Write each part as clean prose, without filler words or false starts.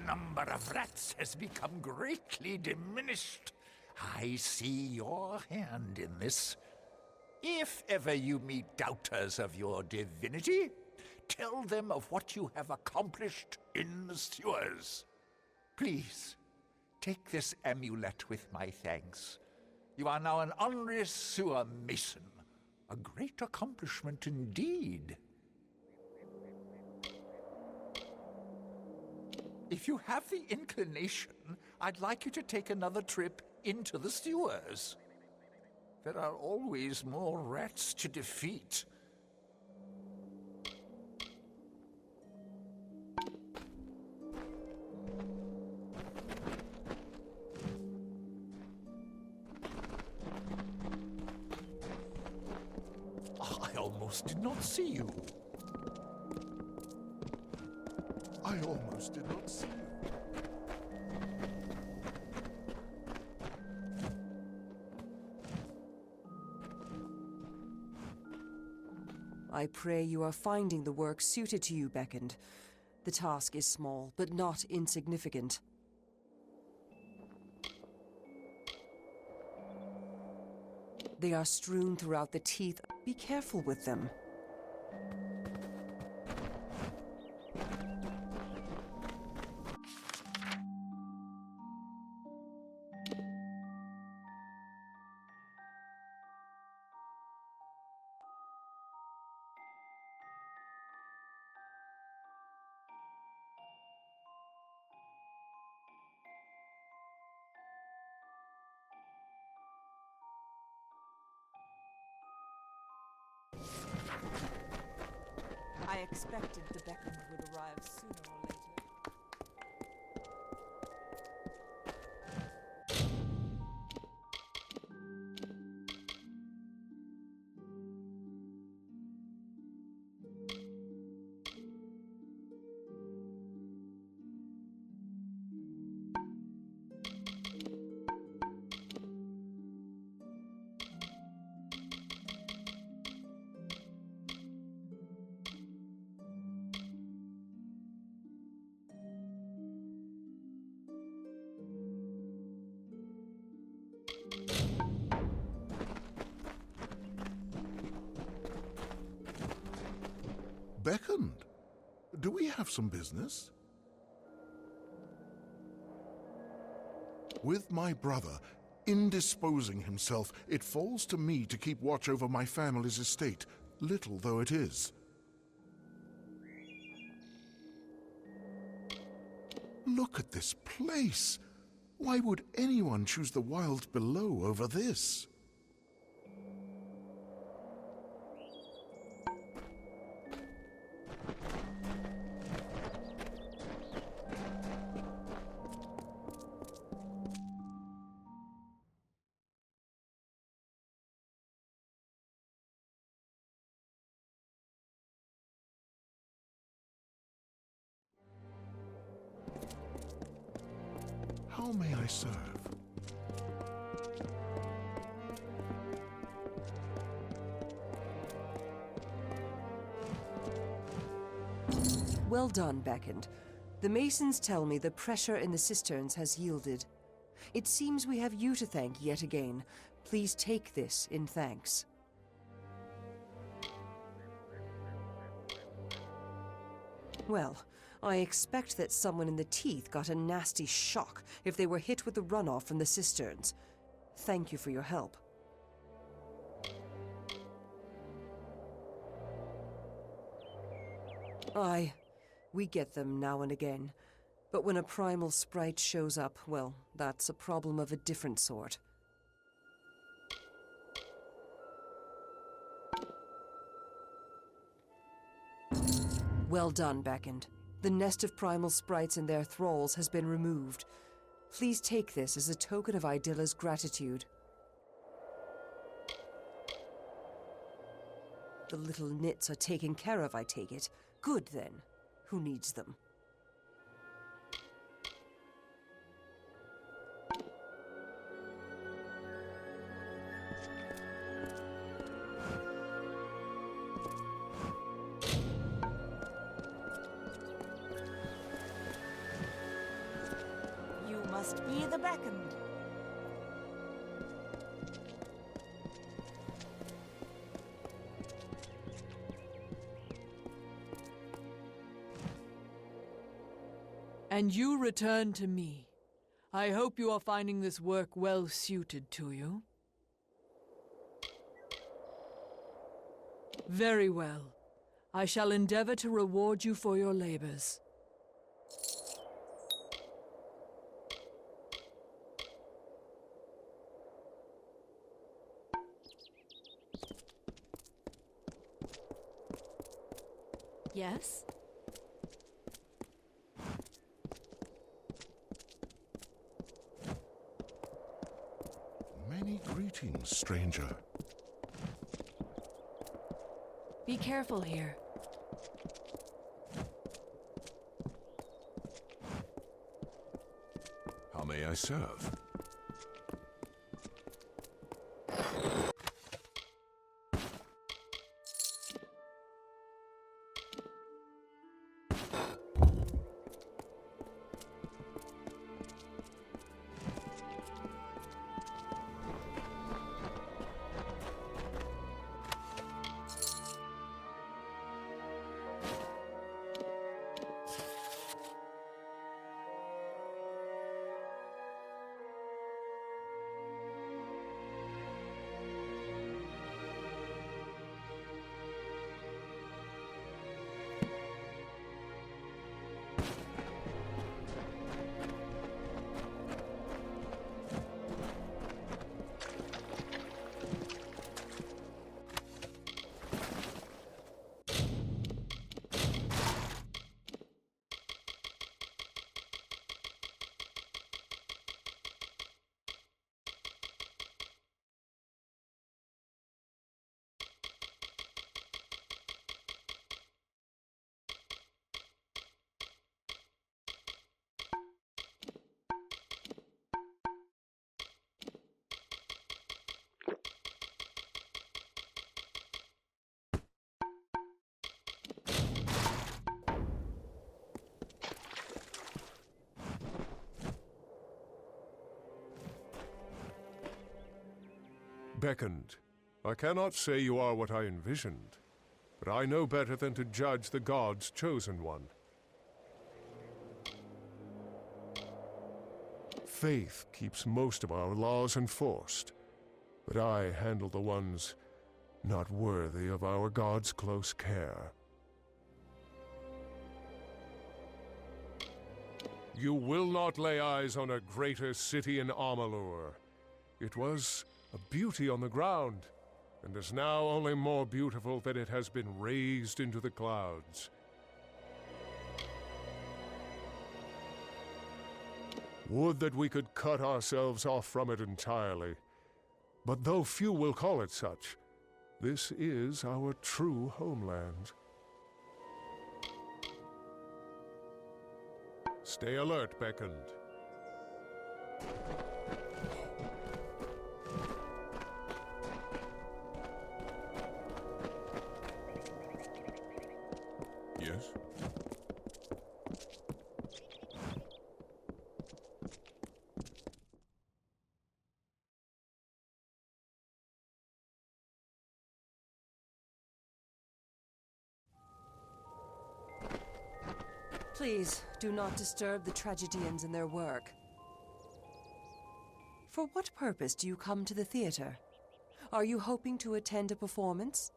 number of rats has become greatly diminished. I see your hand in this. If ever you meet doubters of your divinity, tell them of what you have accomplished in the sewers. Please, take this amulet with my thanks. You are now an honorary sewer mason. A great accomplishment indeed. If you have the inclination, I'd like you to take another trip into the sewers. There are always more rats to defeat. I almost did not see you. I almost did not see you. I pray you are finding the work suited to you, Beckoned. The task is small, but not insignificant. They are strewn throughout the teeth. Be careful with them. I expected the Beckoned would arrive sooner or later. Beckoned? Do we have some business? With my brother indisposing himself, it falls to me to keep watch over my family's estate, little though it is. Look at this place. Why would anyone choose the wild below over this? How may I serve? Well done, Beckoned. The masons tell me the pressure in the cisterns has yielded. It seems we have you to thank yet again. Please take this in thanks. Well, I expect that someone in the teeth got a nasty shock if they were hit with the runoff from the cisterns. Thank you for your help. Aye, we get them now and again. But when a primal sprite shows up, well, that's a problem of a different sort. Well done, Beckoned. The nest of primal sprites and their thralls has been removed. Please take this as a token of Idilla's gratitude. The little nits are taken care of, I take it. Good, then. Who needs them? must be the beckoned. And you return to me. I hope you are finding this work well suited to you. Very well. I shall endeavor to reward you for your labors. Yes? Many greetings, stranger. Be careful here. How may I serve? Beckoned. I cannot say you are what I envisioned, but I know better than to judge the God's chosen one. Faith keeps most of our laws enforced, but I handle the ones not worthy of our God's close care. You will not lay eyes on a greater city in Amalur. It was a beauty on the ground, and is now only more beautiful that it has been raised into the clouds. Would that we could cut ourselves off from it entirely. But though few will call it such, this is our true homeland. Stay alert, Beckoned. Yes? Please, do not disturb the tragedians in their work. For what purpose do you come to the theater? Are you hoping to attend a performance?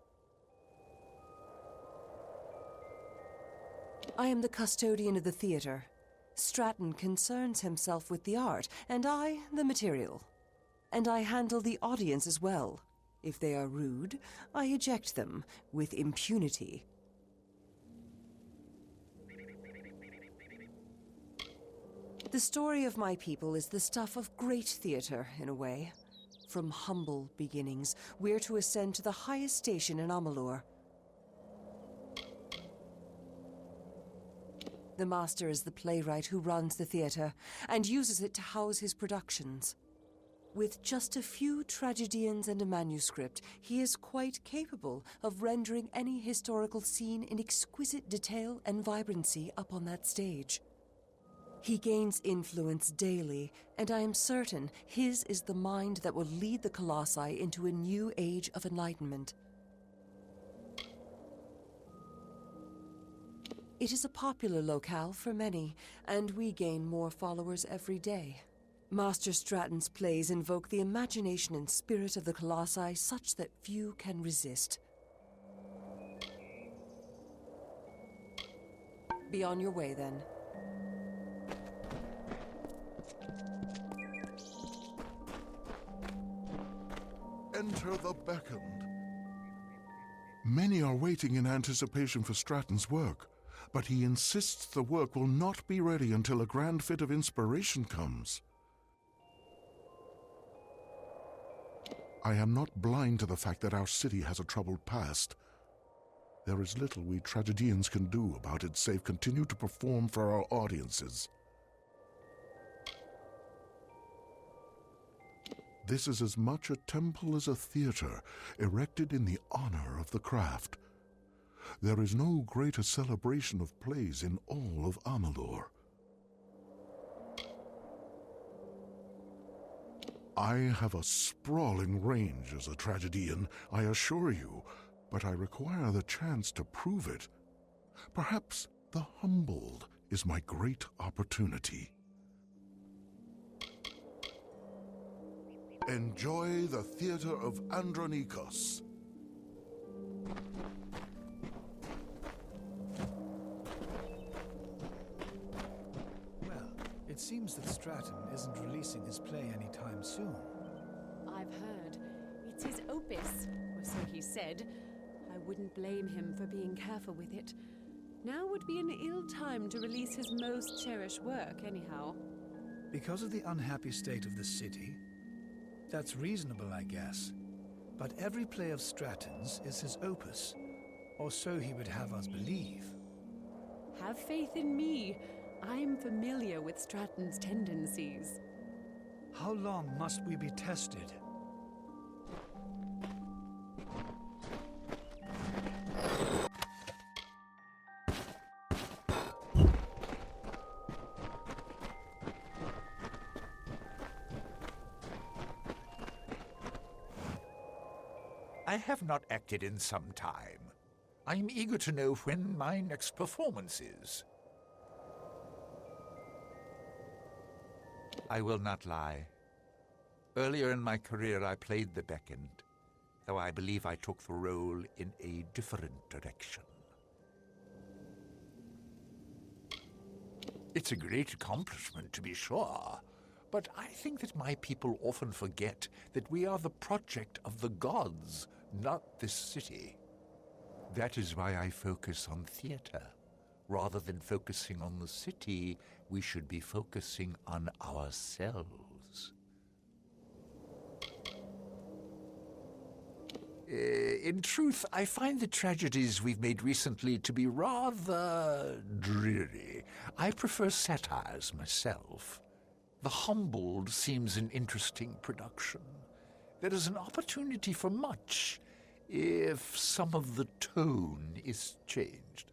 I am the custodian of the theater. Stratton concerns himself with the art, and I, the material. And I handle the audience as well. If they are rude, I eject them with impunity. The story of my people is the stuff of great theater, in a way. From humble beginnings, we're to ascend to the highest station in Amalur. The master is the playwright who runs the theater, and uses it to house his productions. With just a few tragedians and a manuscript, he is quite capable of rendering any historical scene in exquisite detail and vibrancy up on that stage. He gains influence daily, and I am certain his is the mind that will lead the Colossi into a new age of enlightenment. It is a popular locale for many, and we gain more followers every day. Master Stratton's plays invoke the imagination and spirit of the Colossi such that few can resist. Be on your way, then. Enter the beckoned. Many are waiting in anticipation for Stratton's work, but he insists the work will not be ready until a grand fit of inspiration comes. I am not blind to the fact that our city has a troubled past. There is little we tragedians can do about it save continue to perform for our audiences. This is as much a temple as a theater, erected in the honor of the craft. There is no greater celebration of plays in all of Amalur. I have a sprawling range as a tragedian, I assure you, but I require the chance to prove it. Perhaps the humbled is my great opportunity. Enjoy the theater of Andronikos. Well, it seems that Stratton isn't releasing his play anytime soon. I've heard. It's his opus, or so he said. I wouldn't blame him for being careful with it. Now would be an ill time to release his most cherished work, anyhow. Because of the unhappy state of the city? That's reasonable, I guess. But every play of Stratton's is his opus, or so he would have us believe. Have faith in me. I'm familiar with Stratton's tendencies. How long must we be tested? I have not acted in some time. I am eager to know when my next performance is. I will not lie. Earlier in my career I played the beckoned, though I believe I took the role in a different direction. It's a great accomplishment, to be sure, but I think that my people often forget that we are the project of the gods, not this city. That is why I focus on theater. Rather than focusing on the city, we should be focusing on ourselves. In truth, I find the tragedies we've made recently to be rather dreary. I prefer satires myself. The Humbled seems an interesting production. There is an opportunity for much if some of the tone is changed.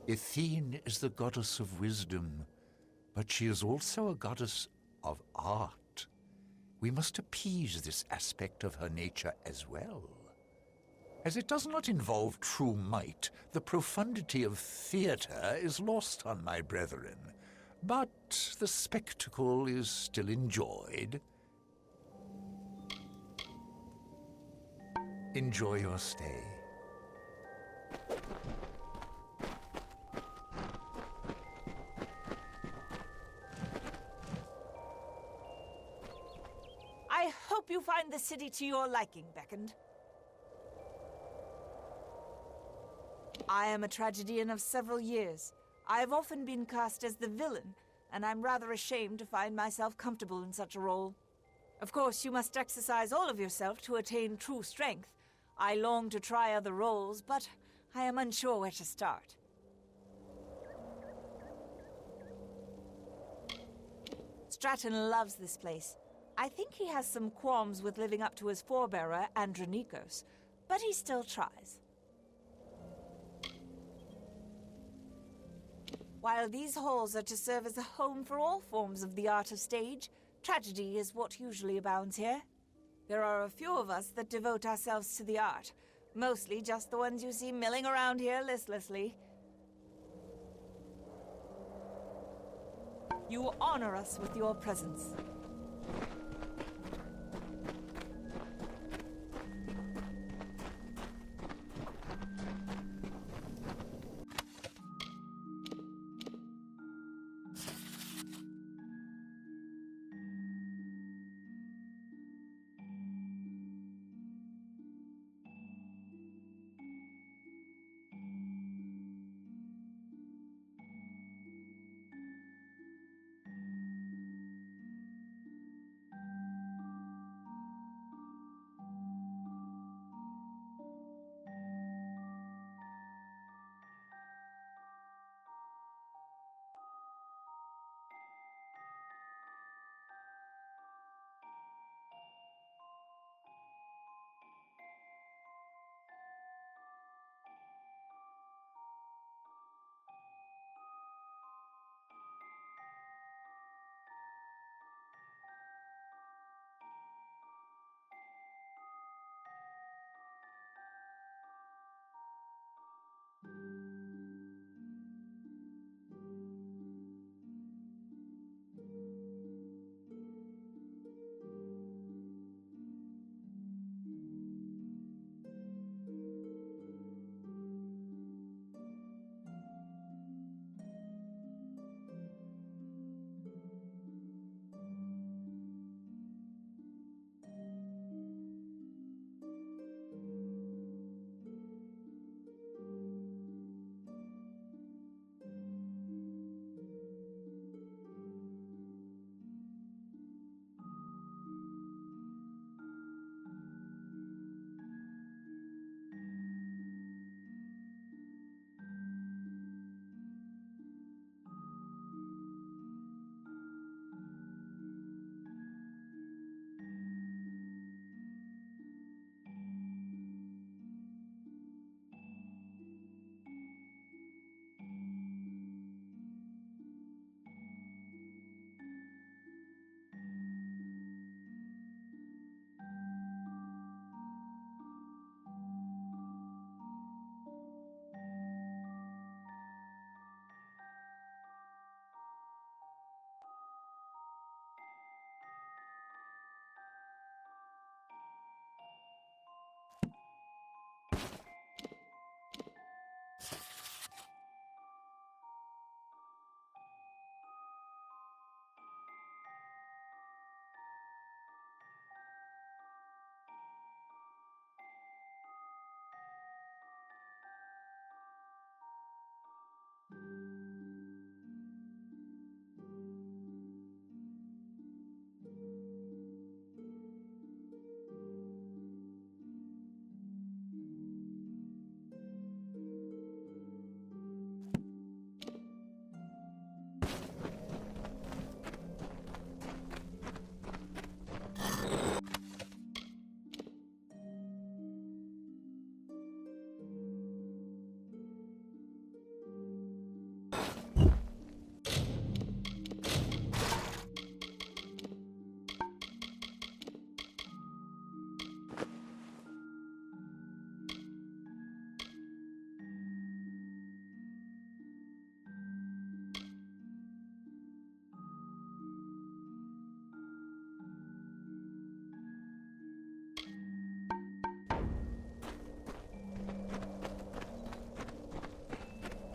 Athene is the goddess of wisdom, but she is also a goddess of art. We must appease this aspect of her nature as well. As it does not involve true might, the profundity of theater is lost on my brethren. But the spectacle is still enjoyed. Enjoy your stay. I hope you find the city to your liking, Beckoned. I am a tragedian of several years. I have often been cast as the villain, and I'm rather ashamed to find myself comfortable in such a role. Of course, you must exercise all of yourself to attain true strength. I long to try other roles, but I am unsure where to start. Stratton loves this place. I think he has some qualms with living up to his forebearer, Andronikos, but he still tries. While these halls are to serve as a home for all forms of the art of stage, tragedy is what usually abounds here. There are a few of us that devote ourselves to the art, mostly just the ones you see milling around here listlessly. You honor us with your presence.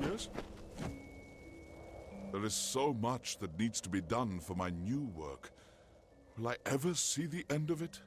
Yes? There is so much that needs to be done for my new work. Will I ever see the end of it?